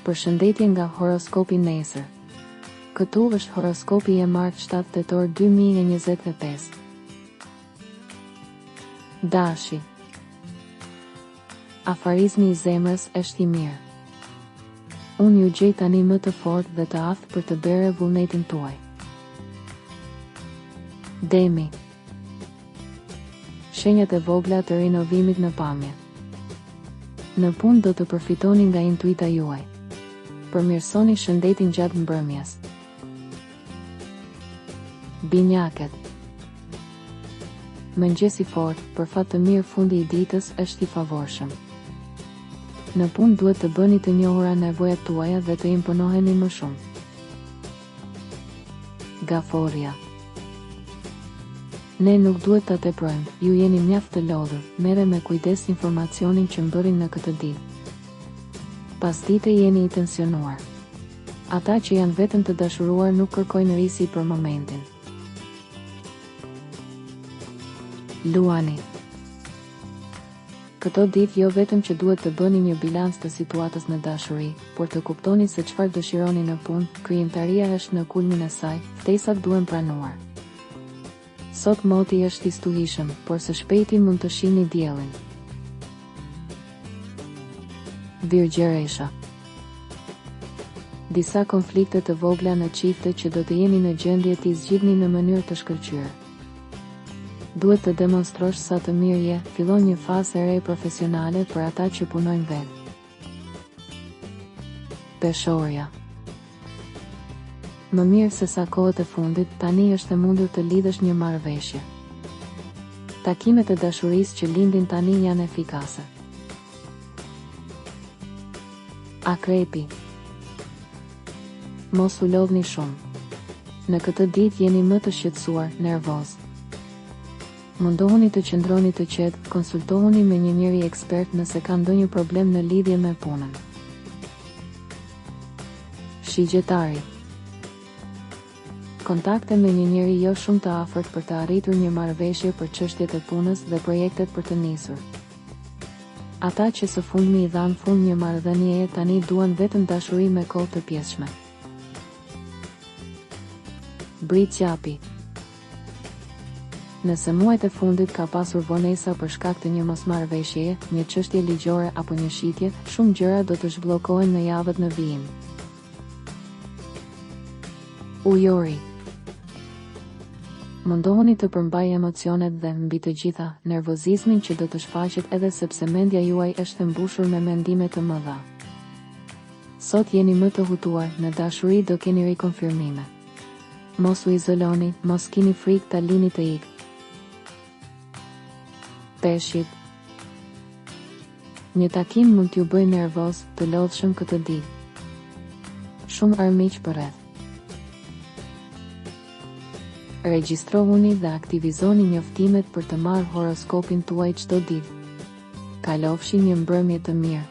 Përshëndetje nga horoskopi nesër. Këtu është horoskopi i martë 7 tetor 2025. Dashi. Afarizmi i zemrës është i mirë. Unë ju gjej tani më të fortë dhe të aftë për të bërë vullnetin tuaj. Demi. Shenjat e vogla të rinovimit në pamje. Në punë do të përfitoni nga intuita juaj. Përmirësoni shëndetin gjatë mbrëmjes. Binjaket. Mëngjes i fortë, për fat të mirë fundi i ditës është i favorshëm. Në punë duhet të bëni të njohura nevojat tuaja dhe të imponoheni më shumë. Gaforja. Ne nuk duhet ta teprojmë, ju jeni mjaft të lodhur, merre me kujdes informacionin që mbërrin në këtë ditë. Pas dite jeni i tensionuar. Ata që janë vetëm të dashuruar nuk kërkojnë risi për momentin. Luani. Këto ditë jo vetëm që duhet të bëni një bilans të situatës në dashuri, por të kuptoni se çfarë dëshironi në punë, krijimtaria është në kulmin e saj, ftesat duhen pranuar. Sot moti është i stuhishëm, por së shpejti mund të shihni diellin. Virgjëresha. Disa konflikte të vogla në çifte që do të jeni në gjendje t'i zgjidhni në mënyrë të shkëlqyer. Duhet të demonstrosh sa të mirë je, fillon një fazë e re profesionale për ata që punojnë vetë. Peshorja. Më mirë se sa kohët e fundit, tani është e mundur të lidhësh një marrëveshje. Takimet e dashurisë që lindin tani janë efikase. Akrepi. Mos u lodhni shumë. Në këtë ditë jeni më të shqetësuar, nervoz. Mundohuni të qëndroni të qetë, konsultohuni me një njeri ekspert nëse ka ndonjë problem në lidhje me punën. Shigjetari. Kontakte me një njeri jo shumë të afërt për të arritur një marrëveshje për çështjet e punës dhe projektet për të nisur. Ata që së fundmi i dhanë fund një marrëdhënieje tani duan vetëm dashuri me kohë të pjesshme. Britqapi. Nëse muajt e fundit ka pasur vonesa për shkak të një mosmarrëveshjeje, një çështje ligjore apo një shitje, shumë gjëra do të zhbllokohen në javët në vijim. Ujori. Mundohuni të përmbajë emocionet dhe, mbi të gjitha, nervozizmin që do të shfaqet edhe sepse mendja juaj është e mbushur me mendime të mëdha. Sot jeni më të hutuar, në dashuri do keni rikonfirmime. Mos u izoloni, mos kini frikë ta lini të ikë. Peshqit. Një takim mund t'ju bëjë nervoz, të lodhshëm këtë ditë. Shumë armiq përreth. Regjistrohuni dhe aktivizoni njoftimet për të marrë horoskopin tuaj çdo ditë. Kalofshi një mbrëmje të mirë.